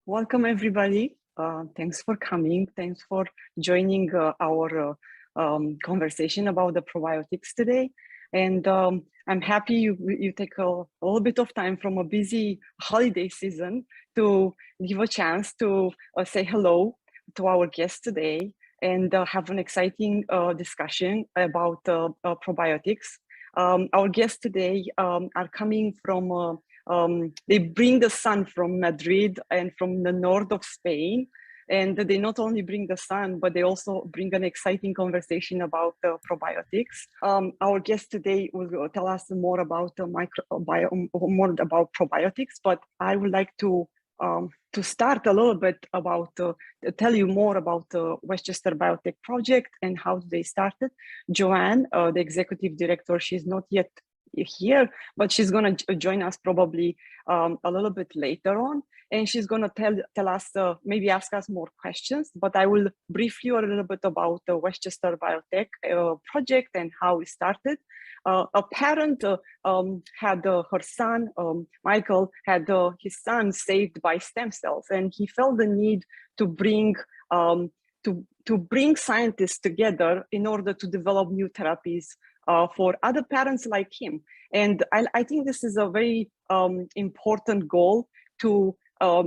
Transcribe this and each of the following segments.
Welcome, everybody. Thanks for coming. Thanks for joining our conversation about the probiotics today. And I'm happy you take a little bit of time from a busy holiday season to give a chance to say hello to our guest today and have an exciting discussion about probiotics. Our guests today are coming from they bring the sun from Madrid and from the north of Spain. And they not only bring the sun, but they also bring an exciting conversation about probiotics. Our guest today will tell us more about more about probiotics, but I would like to start a little bit about, tell you more about the Westchester Biotech Project and how they started. Joanne, the executive director, she's not yet here, but she's going to join us probably a little bit later on, and she's going to tell us, maybe ask us more questions. But I will brief you a little bit about the Westchester Biotech project and how it started. A parent had her son, Michael, had his son saved by stem cells, and he felt the need to bring to bring scientists together in order to develop new therapies for other parents like him. And I think this is a very important goal, to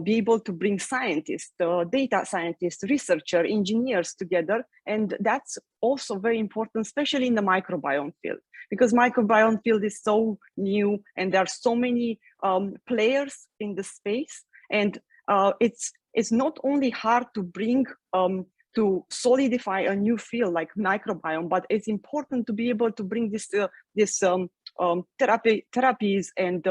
be able to bring scientists, data scientists, researchers, engineers together. And that's also very important, especially in the microbiome field, because microbiome field is so new and there are so many players in the space. And it's not only hard to bring to solidify a new field like microbiome, but it's important to be able to bring this therapies and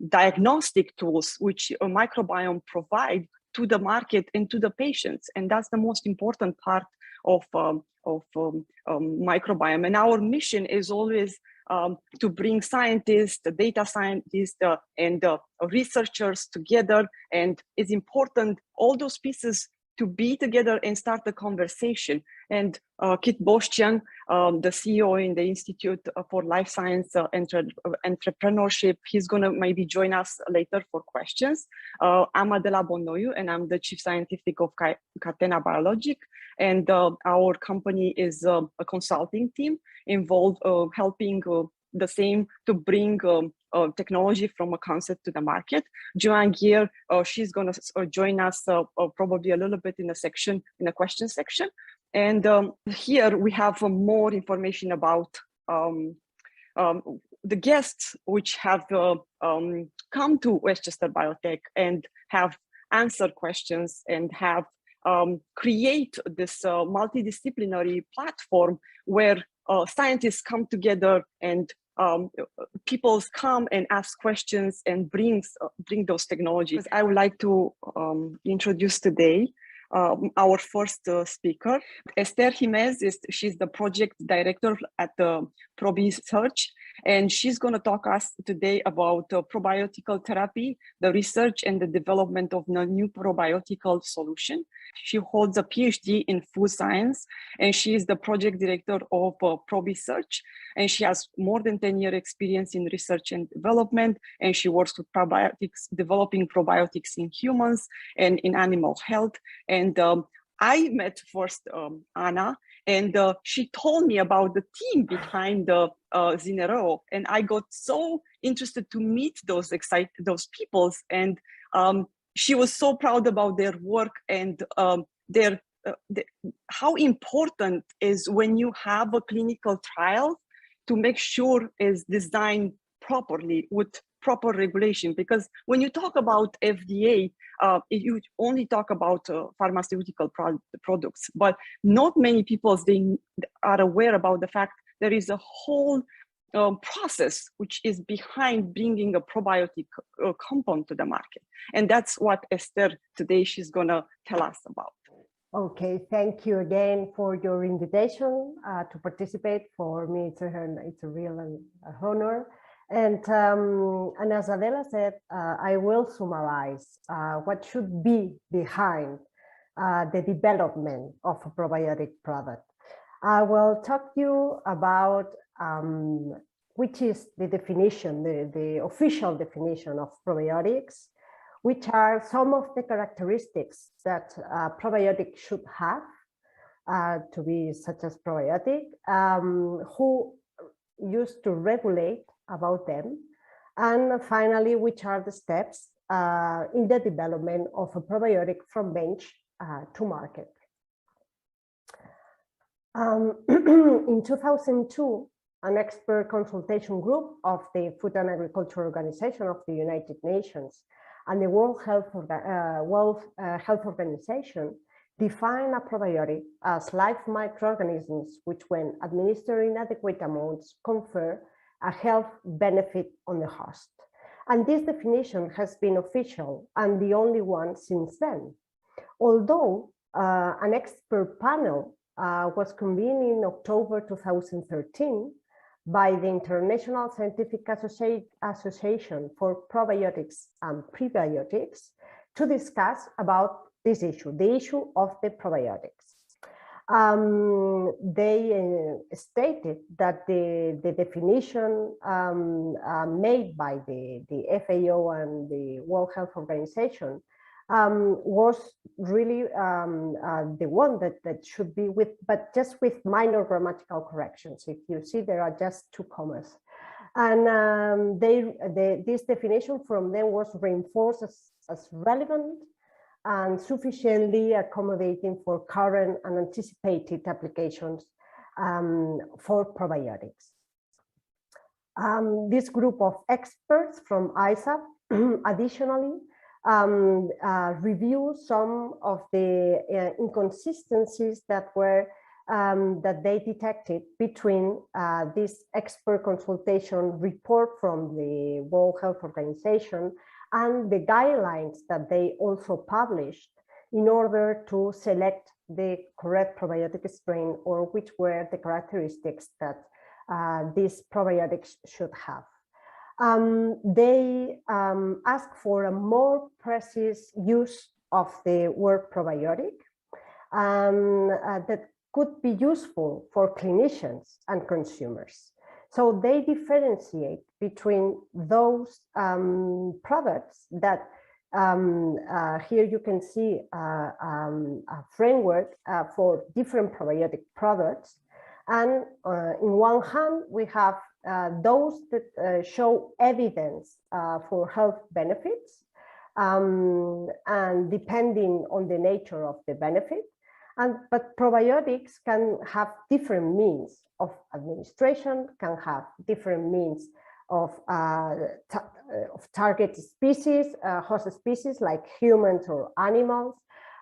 diagnostic tools which a microbiome provide to the market and to the patients, and that's the most important part of microbiome. And our mission is always to bring scientists, data scientists, and researchers together. And it's important all those pieces to be together and start the conversation. And Kit Boschan, the CEO in the Institute for Life Science Entrepreneurship, he's going to maybe join us later for questions. I'm Adela Bonoiu, and I'm the Chief Scientific of Catena Biologic. And our company is a consulting team involved helping the same to bring technology from a concept to the market. Joanne Gear, she's going to join us probably a little bit in the question section. And here we have more information about the guests which have come to Westchester Biotech and have answered questions and have create this multidisciplinary platform where scientists come together and people come and ask questions and bring those technologies. I would like to introduce today our first speaker, Esther Jimenez. She's the project director at the ProBesearch, and she's going to talk us today about probiotical therapy, the research and the development of a new probiotical solution. She holds a PhD in food science, and she is the project director of ProBesearch, and she has more than 10-year experience in research and development, and she works with probiotics, developing probiotics in humans and in animal health. And I met first Anna, and she told me about the team behind the Zinereo, and I got so interested to meet those peoples, and she was so proud about their work and how important is when you have a clinical trial to make sure is designed properly with proper regulation. Because when you talk about FDA, you only talk about pharmaceutical products, but not many people they are aware about the fact there is a whole process which is behind bringing a probiotic compound to the market. And that's what Esther today, she's going to tell us about. Okay, thank you again for your invitation to participate. For me, it's a real honor. And as Adela said, I will summarize what should be behind the development of a probiotic product. I will talk to you about which is the definition, the official definition of probiotics, which are some of the characteristics that probiotics should have to be such as probiotic, who used to regulate about them, and finally, which are the steps in the development of a probiotic from bench to market. In 2002, an expert consultation group of the Food and Agriculture Organization of the United Nations and the World Health Organization define a probiotic as live microorganisms which, when administered in adequate amounts, confer a health benefit on the host. And this definition has been official and the only one since then. Although an expert panel was convened in October 2013 by the International Scientific Association for Probiotics and Prebiotics to discuss about this issue, the issue of the probiotics. They stated that the definition made by the FAO and the World Health Organization was really the one that should be with, but just with minor grammatical corrections. If you see, there are just 2 commas. And this definition from them was reinforced as relevant and sufficiently accommodating for current and anticipated applications for probiotics. This group of experts from ISAP additionally review some of the inconsistencies that were that they detected between this expert consultation report from the World Health Organization and the guidelines that they also published in order to select the correct probiotic strain, or which were the characteristics that these probiotics should have. They ask for a more precise use of the word probiotic that could be useful for clinicians and consumers. So they differentiate between those products that here you can see a framework for different probiotic products. And in one hand, we have those that show evidence for health benefits, and depending on the nature of the benefit. But probiotics can have different means of administration, can have different means of target species, host species like humans or animals,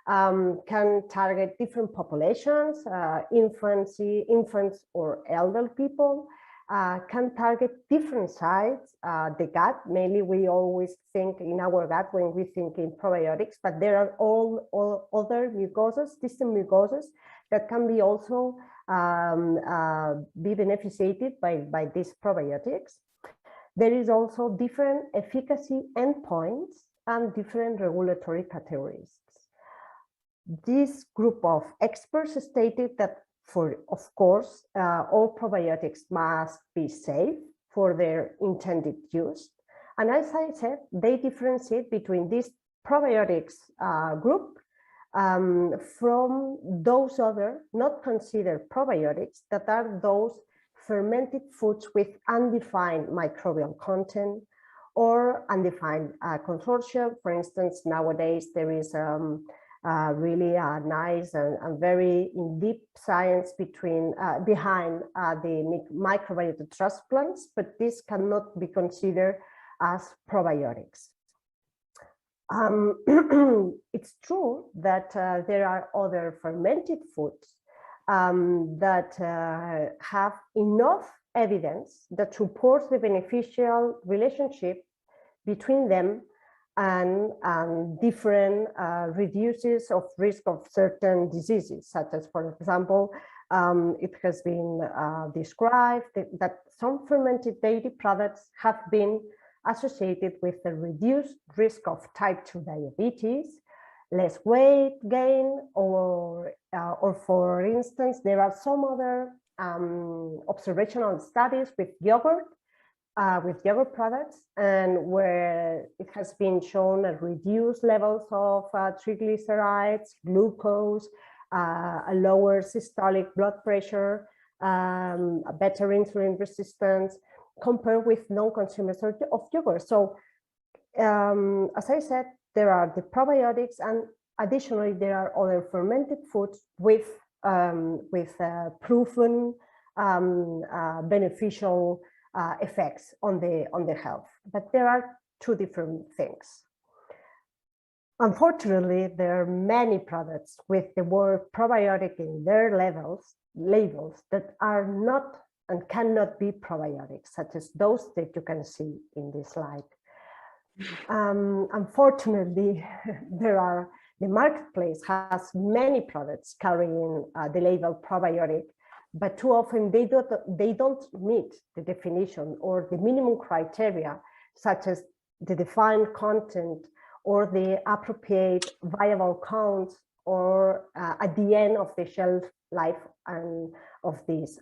can target different populations, infants or elder people, can target different sites, the gut. Mainly we always think in our gut when we think in probiotics, but there are all other mucosas, distant mucosas that can be also be beneficiated by these probiotics. There is also different efficacy endpoints and different regulatory categories. This group of experts stated that, of course, all probiotics must be safe for their intended use. And as I said, they differentiate between this probiotics group from those other not considered probiotics, that are those fermented foods with undefined microbial content or undefined consortia. For instance, nowadays there is really nice and very in-depth science behind the microbiota transplants, but this cannot be considered as probiotics. It's true that there are other fermented foods that have enough evidence that supports the beneficial relationship between them and different reduces of risk of certain diseases, such as, for example, it has been described that some fermented dairy products have been associated with a reduced risk of type 2 diabetes, less weight gain, or for instance, there are some other observational studies with yogurt with yogurt products, and where it has been shown at reduced levels of triglycerides, glucose, a lower systolic blood pressure, a better insulin resistance compared with non-consumers of yogurt. So as I said, there are the probiotics, and additionally there are other fermented foods with proven beneficial effects on the health. But there are two different things. Unfortunately, there are many products with the word probiotic in their labels that are not and cannot be probiotics, such as those that you can see in this slide. Unfortunately, the marketplace has many products carrying the label probiotic, but too often they don't meet the definition or the minimum criteria, such as the defined content or the appropriate viable count, or at the end of the shelf life and of these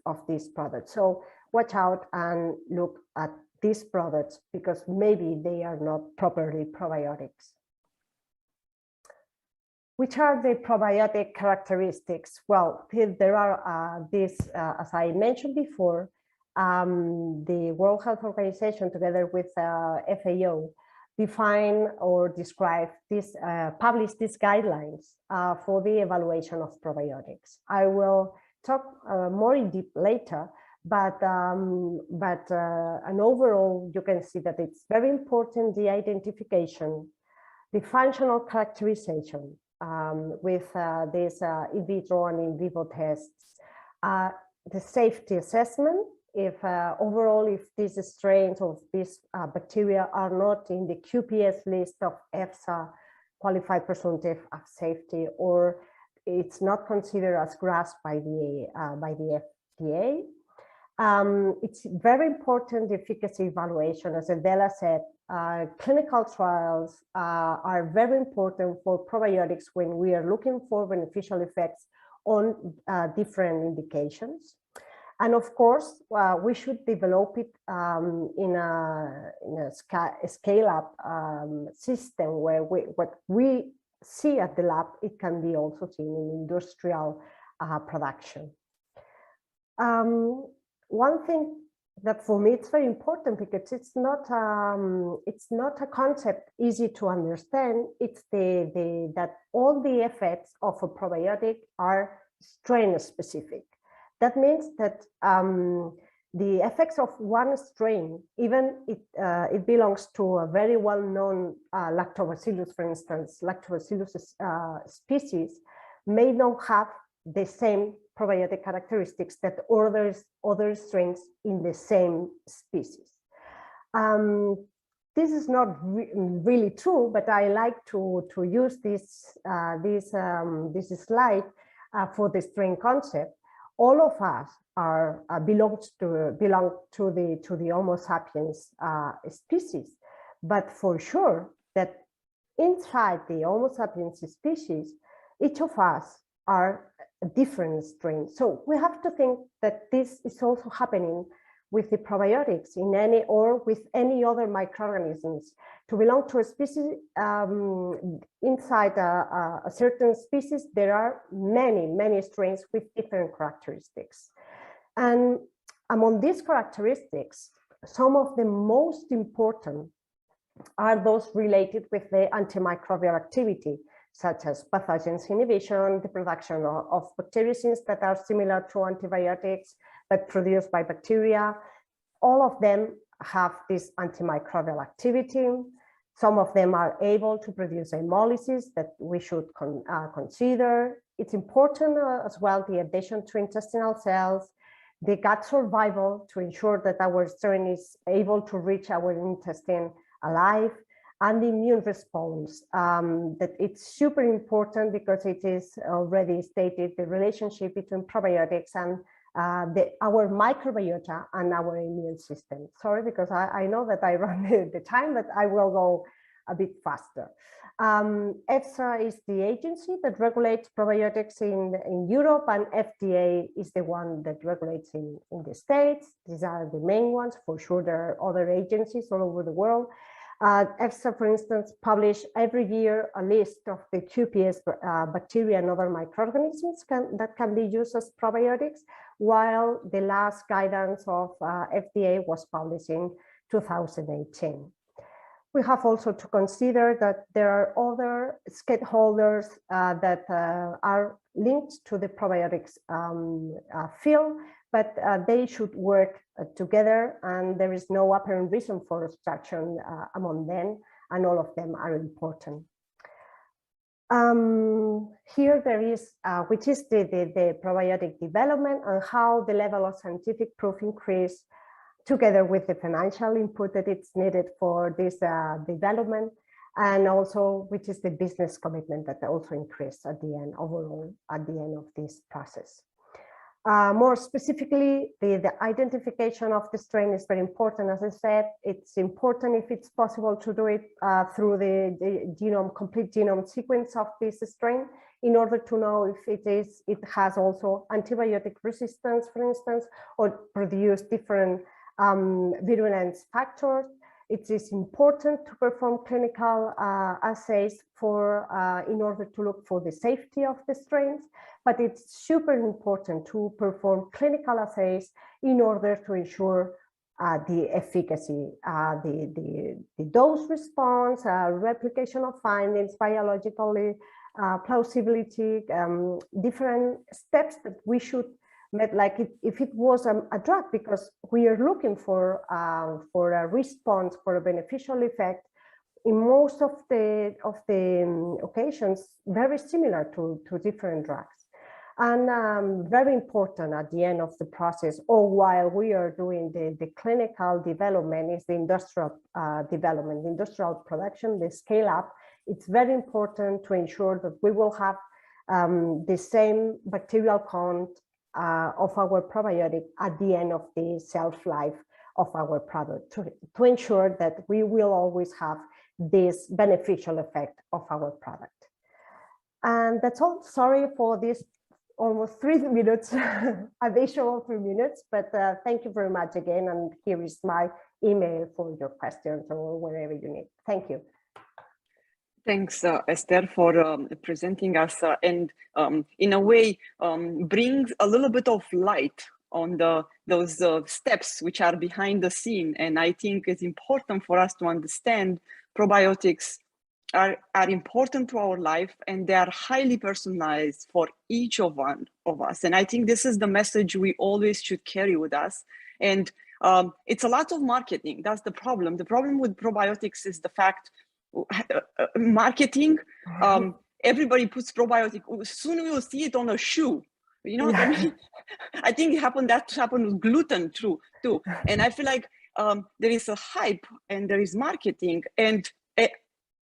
products. So watch out and look at these products, because maybe they are not properly probiotics. Which are the probiotic characteristics? Well, there are as I mentioned before, the World Health Organization together with FAO define or describe this, publish these guidelines for the evaluation of probiotics. I will talk more in depth later, but and overall, you can see that it's very important, the identification, the functional characterization with these in vitro and in vivo tests, the safety assessment, if overall, if these strains of this bacteria are not in the QPS list of EFSA qualified presumptive of safety, or it's not considered as GRAS by the FDA. It's very important, the efficacy evaluation. As Adela said, clinical trials are very important for probiotics when we are looking for beneficial effects on different indications. And of course, we should develop it in a scale-up system where what we see at the lab, it can be also seen in industrial production. One thing that for me it's very important, because it's not a concept easy to understand. It's that all the effects of a probiotic are strain specific. That means that the effects of one strain, even it belongs to a very well-known lactobacillus, for instance, lactobacillus species, may not have the same probiotic characteristics that other strains in the same species. This is not really true, but I like to use this slide for the strain concept. All of us are belong to the Homo sapiens species, but for sure that inside the Homo sapiens species, each of us are a different strain. So we have to think that this is also happening with the probiotics in any or with any other microorganisms. To belong to a species, inside a certain species, there are many strains with different characteristics. And among these characteristics, some of the most important are those related with the antimicrobial activity, such as pathogens inhibition, the production of bacteriocins that are similar to antibiotics, but produced by bacteria. All of them have this antimicrobial activity. Some of them are able to produce hemolysis that we should consider. It's important as well, the adhesion to intestinal cells, the gut survival to ensure that our strain is able to reach our intestine alive, and the immune response, that it's super important because it is already stated the relationship between probiotics and our microbiota and our immune system. Sorry, because I know that I run the time, but I will go a bit faster. EFSA is the agency that regulates probiotics in Europe, and FDA is the one that regulates in the States. These are the main ones. For sure, there are other agencies all over the world. EFSA, for instance, publish every year a list of the QPS bacteria and other microorganisms that can be used as probiotics, while the last guidance of FDA was published in 2018. We have also to consider that there are other stakeholders that are linked to the probiotics field, but they should work together, and there is no apparent reason for obstruction among them, and all of them are important. Here there is, which is the probiotic development and how the level of scientific proof increase together with the financial input that it's needed for this development, and also which is the business commitment that also increased at the end, overall at the end of this process. More specifically, the identification of the strain is very important. As I said, it's important if it's possible to do it through the complete genome sequence of this strain, in order to know if it has also antibiotic resistance, for instance, or produce different virulence factors. It is important to perform clinical assays in order to look for the safety of the strains, but it's super important to perform clinical assays in order to ensure the efficacy, the dose response, replication of findings, biologically plausibility, different steps that we should like if it was a drug, because we are looking for a response, for a beneficial effect in most of the occasions, very similar to different drugs. And very important at the end of the process, or while we are doing the clinical development, is the industrial development, the industrial production, the scale up. It's very important to ensure that we will have the same bacterial count of our probiotic at the end of the shelf life of our product, to ensure that we will always have this beneficial effect of our product. And that's all. Sorry for this almost 3 minutes, additional 3 minutes, but thank you very much again. And here is my email for your questions or whatever you need. Thank you. Thanks, Esther, for presenting us and in a way brings a little bit of light on those steps which are behind the scene. And I think it's important for us to understand probiotics are important to our life, and they are highly personalized for each of us. And I think this is the message we always should carry with us. And it's a lot of marketing. That's the problem. The problem with probiotics is the fact marketing, everybody puts probiotic. Soon we will see it on a shoe. You know what I mean? I think that happened with gluten too. And I feel like there is a hype and there is marketing. And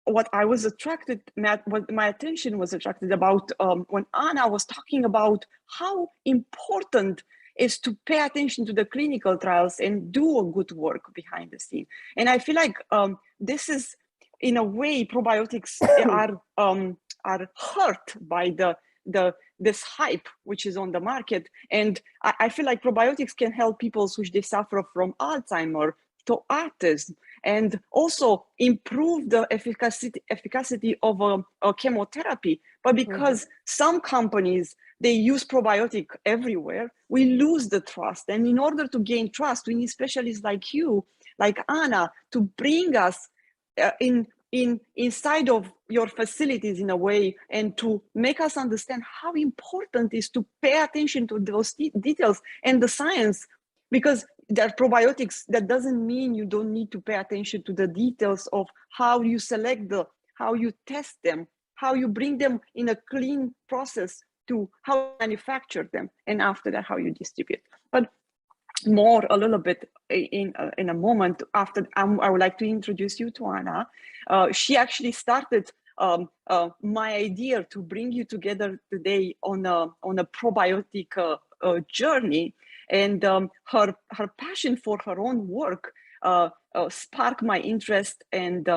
what I was attracted, what my attention was attracted about when Anna was talking about how important is to pay attention to the clinical trials and do a good work behind the scene. And I feel like this is, in a way, probiotics are hurt by this hype which is on the market. And I feel like probiotics can help people which they suffer from Alzheimer's to autism, and also improve the efficacy of chemotherapy. But because some companies, they use probiotic everywhere, we lose the trust. And in order to gain trust, we need specialists like you, like Anna, to bring us inside of your facilities in a way, and to make us understand how important it is to pay attention to those details and the science. Because they're probiotics, that doesn't mean you don't need to pay attention to the details of how you select how you test them, how you bring them in a clean process to how you manufacture them, and after that, how you distribute. But more a little bit in a moment after, I would like to introduce you to Anna. She actually started my idea to bring you together today on a probiotic journey, and her passion for her own work sparked my interest, and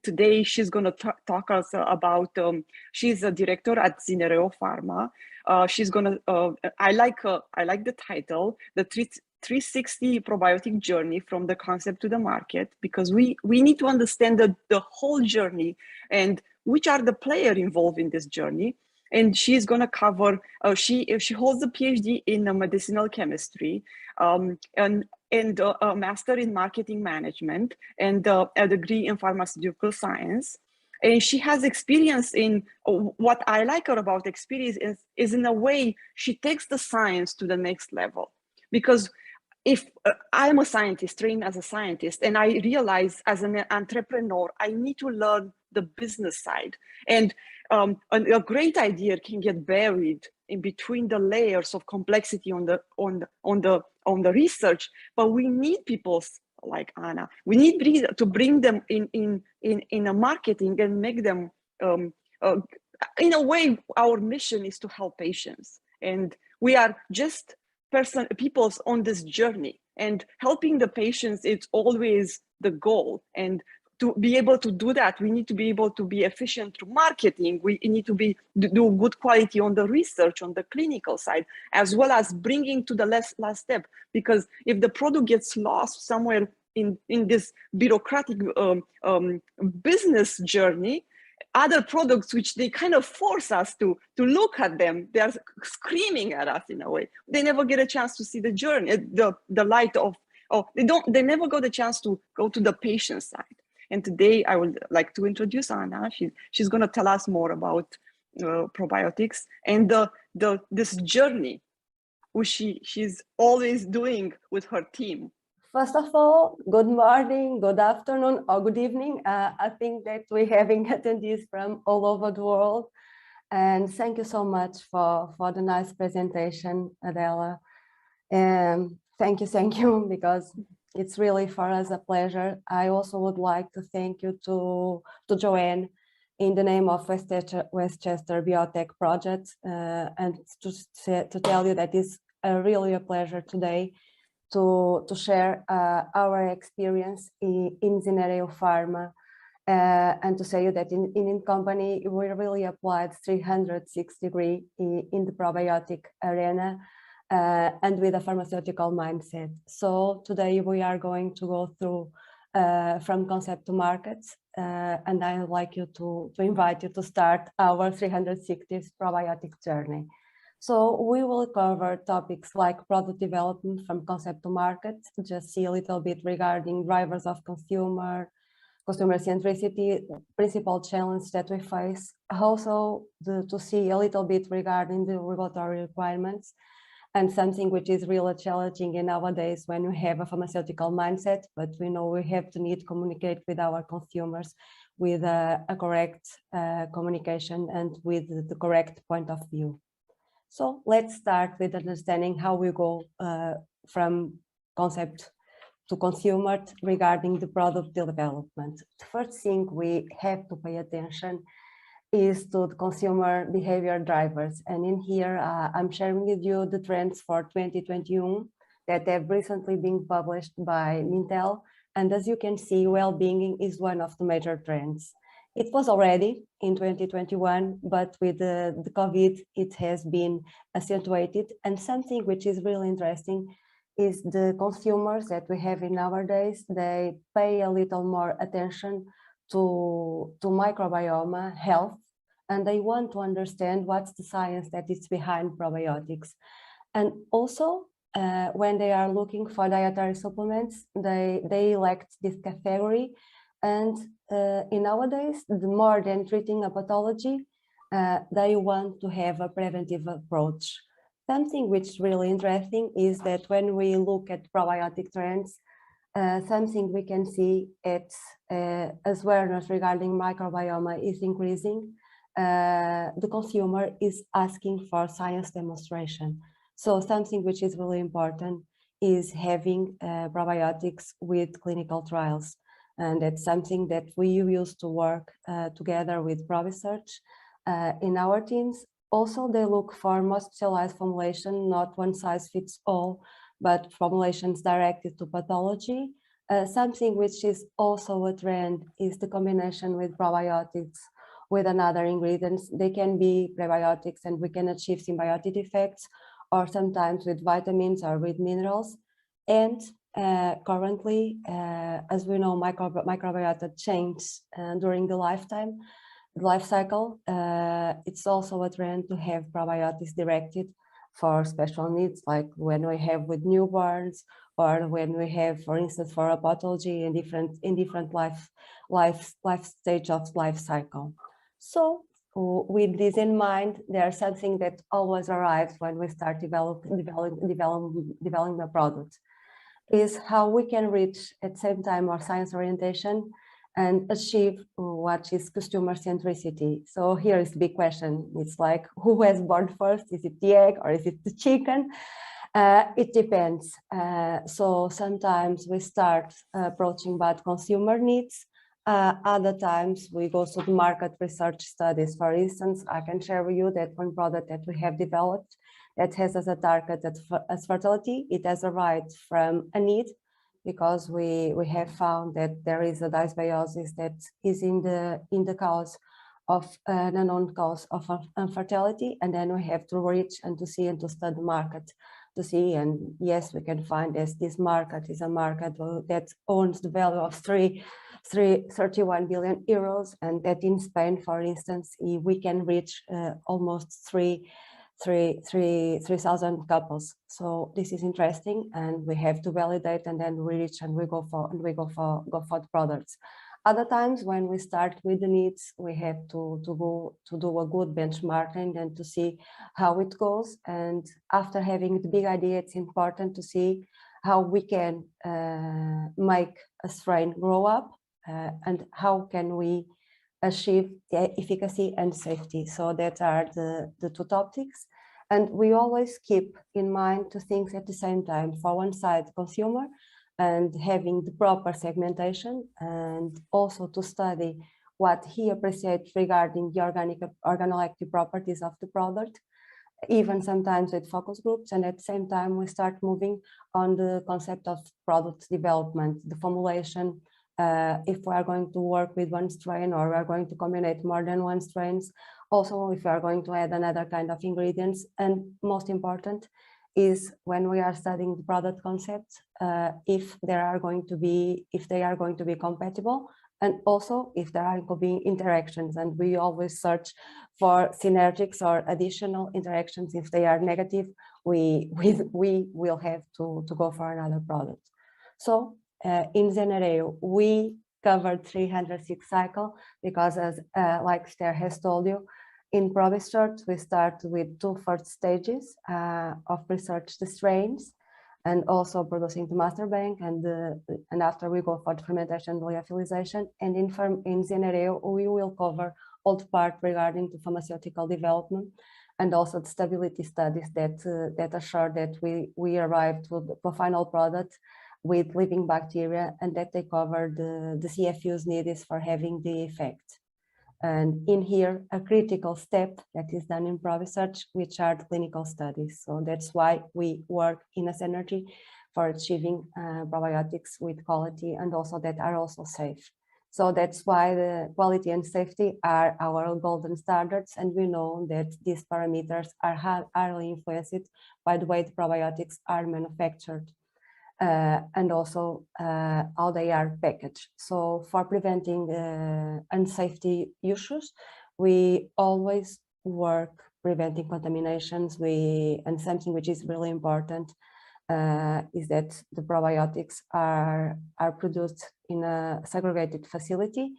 today she's going to talk us about, she's a director at Zinereo Pharma. She's going to, I like the title, the 360 probiotic journey from the concept to the market, because we need to understand the whole journey and which are the players involved in this journey. And she's going to cover, she holds a PhD in medicinal chemistry, and a master in marketing management, and a degree in pharmaceutical science. And she has experience in, what I like her about experience is in a way she takes the science to the next level. Because if I'm a scientist, trained as a scientist, and I realize as an entrepreneur, I need to learn the business side. And a great idea can get buried in between the layers of complexity on the research, but we need people like Anna. We need to bring them in a marketing and make them, in a way, our mission is to help patients. And we are just people's on this journey, and helping the patients, it's always the goal. And to be able to do that, we need to be able to be efficient through marketing. We need to do good quality on the research, on the clinical side, as well as bringing to the last step. Because if the product gets lost somewhere in this bureaucratic business journey, other products, which they kind of force us to look at them, they are screaming at us in a way. They never get a chance to see the journey, the light of, they never got a chance to go to the patient side. And today I would like to introduce Anna. She's going to tell us more about probiotics and this journey which she's always doing with her team. First of all, good morning, good afternoon, or good evening. I think that we're having attendees from all over the world. And thank you so much for the nice presentation, Adela. And thank you, because it's really for us a pleasure. I also would like to thank you to Joanne in the name of Westchester Biotech Project, and to tell you that it's really a pleasure today to share our experience in Zinereo Pharma, and to say you that in company we really applied 360 degree in the probiotic arena, and with a pharmaceutical mindset. So today we are going to go through from concept to market, and I would like you to invite you to start our 360 probiotic journey. So we will cover topics like product development from concept to market, just see a little bit regarding drivers of consumer centricity, principal challenge that we face, also to see a little bit regarding the regulatory requirements, and something which is really challenging in nowadays when we have a pharmaceutical mindset, but we know we have to need to communicate with our consumers with a correct communication and with the correct point of view. So let's start with understanding how we go from concept to consumer regarding the product development. The first thing we have to pay attention is to the consumer behavior drivers. And in here, I'm sharing with you the trends for 2021 that have recently been published by Mintel. And as you can see, well-being is one of the major trends. It was already in 2021, but with the COVID, it has been accentuated. And something which is really interesting is the consumers that we have in nowadays, they pay a little more attention to microbiome health, and they want to understand what's the science that is behind probiotics. And also, when they are looking for dietary supplements, they elect this category. And in nowadays, the more than treating a pathology, they want to have a preventive approach. Something which is really interesting is that when we look at probiotic trends, something we can see as awareness regarding microbiome is increasing. The consumer is asking for science demonstration. So something which is really important is having probiotics with clinical trials. And that's something that we used to work together with ProResearch in our teams. Also, they look for more specialized formulation, not one size fits all, but formulations directed to pathology, Something which is also a trend is the combination with probiotics with another ingredients. They can be prebiotics and we can achieve symbiotic effects, or sometimes with vitamins or with minerals. And currently, as we know, microbiota changes during the life cycle. It's also a trend to have probiotics directed for special needs, like when we have with newborns, or when we have, for instance, for a pathology in different life stage of life cycle. So with this in mind, there's something that always arrives when we start developing a product, is how we can reach at the same time our science orientation and achieve what is customer centricity. So here is the big question. It's like, who has born first? Is it the egg or is it the chicken? It depends. So sometimes we start approaching about consumer needs. Other times we go to the market research studies. For instance, I can share with you that one product that we have developed that has as a target as fertility. It has arrived from a need, because we have found that there is a dysbiosis that is in the cause of an unknown cause of infertility, and then we have to reach and to see and to study the market to see. And yes, we can find this market is a market that owns the value of 31 billion euros, and that in Spain, for instance, we can reach almost 3,000 couples. So this is interesting, and we have to validate, and then we reach and we go for the products. Other times, when we start with the needs, we have to do a good benchmarking and to see how it goes. And after having the big idea, it's important to see how we can make a strain grow up, and how can we achieve efficacy and safety. So that are the two topics. And we always keep in mind two things at the same time. For one side, consumer, and having the proper segmentation, and also to study what he appreciates regarding the organoleptic properties of the product, even sometimes with focus groups. And at the same time, we start moving on the concept of product development, the formulation, if we are going to work with one strain, or we are going to combine more than one strains, also if we are going to add another kind of ingredients. And most important is when we are studying the product concepts, if they are going to be compatible, and also if there are going to be interactions. And we always search for synergics or additional interactions. If they are negative, we will have to go for another product. So in Zinereo, we covered 306 cycle, because as like Esther has told you, in ProBiSearch, we start with two first stages of research the strains, and also producing the master bank, and after we go for the fermentation, lyophilization. And in Zinereo, we will cover all the part regarding the pharmaceutical development, and also the stability studies that assure that we arrive to the final product with living bacteria, and that they cover the CFUs needed for having the effect. And in here, a critical step that is done in ProBiSearch, which are the clinical studies. So that's why we work in a synergy for achieving probiotics with quality, and also that are also safe. So that's why the quality and safety are our golden standards. And we know that these parameters are highly influenced by the way the probiotics are manufactured. And also how they are packaged. So for preventing unsafety issues, we always work preventing contaminations. And something which is really important is that the probiotics are produced in a segregated facility.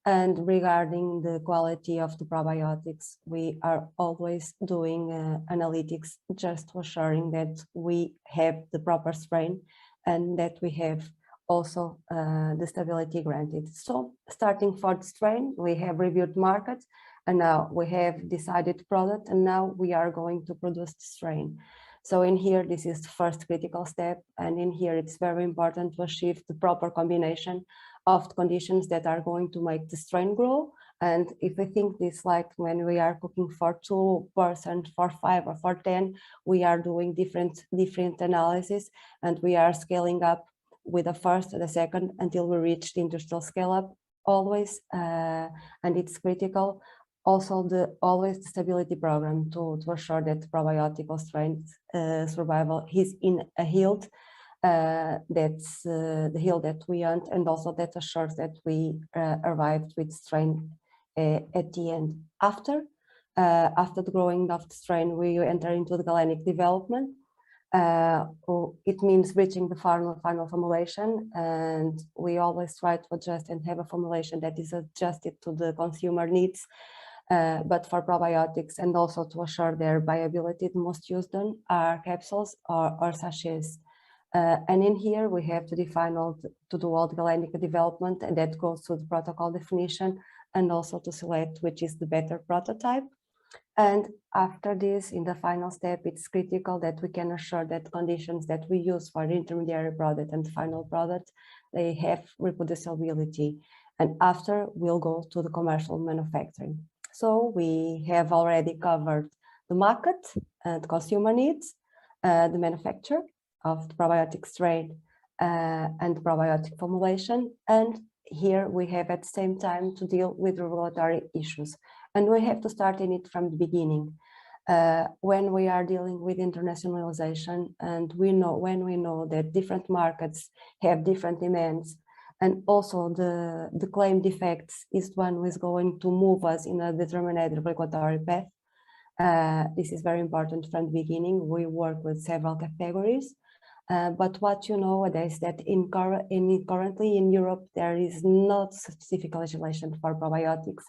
And regarding the quality of the probiotics, we are always doing analytics, just to assuring that we have the proper strain, and that we have also the stability granted. So starting for the strain, we have reviewed market, and now we have decided product, and now we are going to produce the strain. So in here, this is the first critical step. And in here, it's very important to achieve the proper combination of the conditions that are going to make the strain grow. And if we think this, like when we are cooking for 2%, for 5, or for 10, we are doing different analysis, and we are scaling up with the first, the second, until we reach the industrial scale-up always, and it's critical. Also, always the stability program to assure that probiotic strain survival is in a yield that's the yield that we want, and also that assures that we arrived with strain at the end. After the growing of the strain, we enter into the galenic development. It means reaching the final formulation, and we always try to adjust and have a formulation that is adjusted to the consumer needs. But for probiotics, and also to assure their viability, the most used done are capsules or sachets. And in here we have to define to do all the galenic development, and that goes to the protocol definition, and also to select which is the better prototype. And after this, in the final step, it's critical that we can assure that conditions that we use for the intermediary product and the final product, they have reproducibility. And after, we'll go to the commercial manufacturing. So we have already covered the market and consumer needs, the manufacture of the probiotic strain and the probiotic formulation. And here we have at the same time to deal with regulatory issues. And we have to start in it from the beginning. When we are dealing with internationalization, and when we know that different markets have different demands, and also the claim defects is one who is going to move us in a determined regulatory path. This is very important from the beginning. We work with several categories. But what you know is that currently in Europe, there is not specific legislation for probiotics.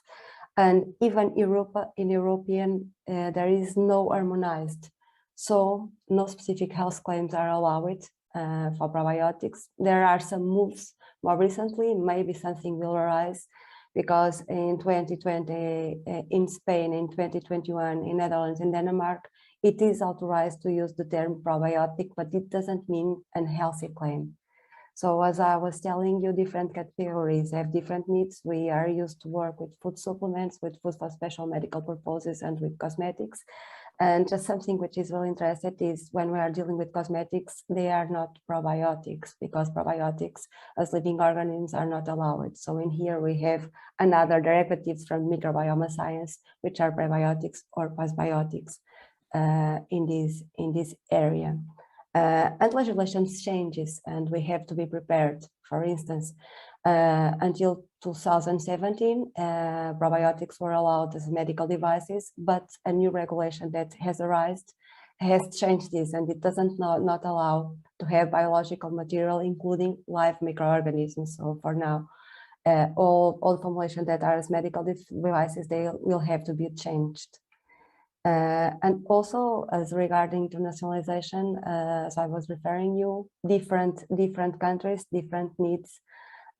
And even in European, there is no harmonized. So no specific health claims are allowed for probiotics. There are some moves more recently, maybe something will arise, because in 2020 in Spain, in 2021 in Netherlands and Denmark, it is authorized to use the term probiotic, but it doesn't mean an healthy claim. So as I was telling you, different categories have different needs. We are used to work with food supplements, with food for special medical purposes, and with cosmetics. And just something which is really interesting is when we are dealing with cosmetics, they are not probiotics, because probiotics as living organisms are not allowed. So in here we have another derivatives from microbiome science, which are prebiotics or postbiotics in this area. And legislation changes, and we have to be prepared. For instance, until 2017, probiotics were allowed as medical devices, but a new regulation that has arisen has changed this, and it doesn't not allow to have biological material, including live microorganisms. So for now, all formulations that are as medical devices, they will have to be changed. And also, as regarding internationalization, as I was referring you, different countries, different needs,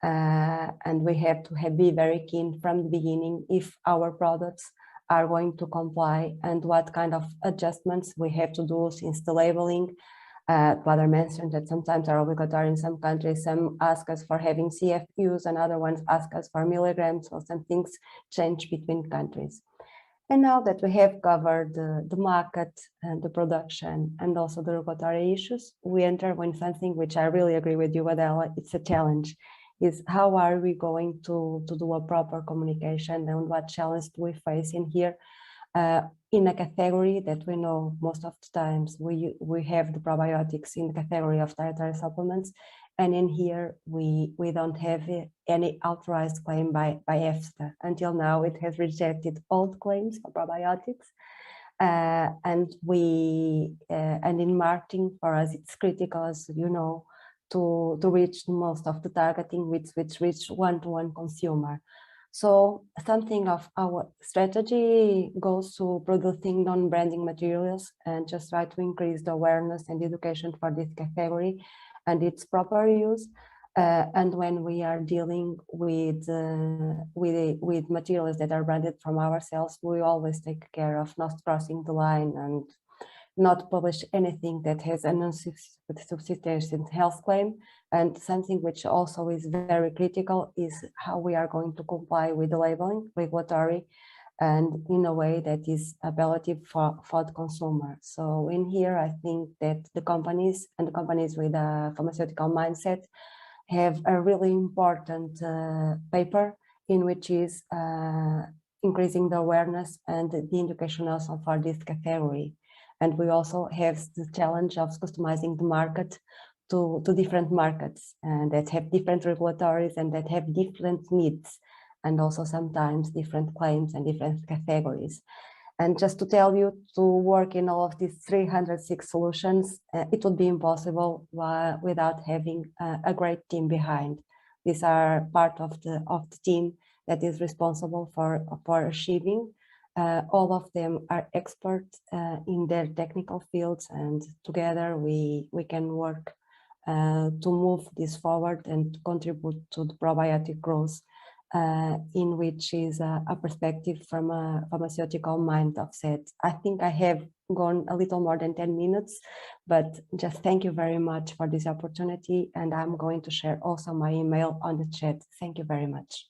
and we have to be very keen from the beginning if our products are going to comply and what kind of adjustments we have to do since the labeling. Father mentioned that sometimes are obligatory in some countries, some ask us for having CFUs and other ones ask us for milligrams, so some things change between countries. And now that we have covered the market and the production and also the regulatory issues, we enter when something which I really agree with you, Adela, it's a challenge, is how are we going to do a proper communication, and what challenge do we face in here in a category that we know most of the times we have the probiotics in the category of dietary supplements. And in here, we don't have any authorized claim by EFSA. Until now, it has rejected all claims for probiotics. And in marketing, for us, it's critical, as you know, to reach most of the targeting, which reach one-to-one consumer. So something of our strategy goes to producing non-branding materials and just try to increase the awareness and education for this category and its proper use. And when we are dealing with materials that are branded from ourselves, we always take care of not crossing the line and not publish anything that has an unsubstantiated health claim. And something which also is very critical is how we are going to comply with the labeling regulatory and in a way that is appealing for the consumer. So in here, I think that the companies and the companies with a pharmaceutical mindset have a really important paper in which is increasing the awareness and the education also for this category. And we also have the challenge of customizing the market to different markets and that have different regulatories and that have different needs, and also sometimes different claims and different categories. And just to tell you, to work in all of these 306 solutions, it would be impossible without having a great team behind. These are part of the team that is responsible for achieving. All of them are experts in their technical fields, and together we can work to move this forward and to contribute to the probiotic growth, in which is a perspective from a pharmaceutical mindset. I think I have gone a little more than 10 minutes, but just thank you very much for this opportunity, and I'm going to share also my email on the chat. Thank you very much.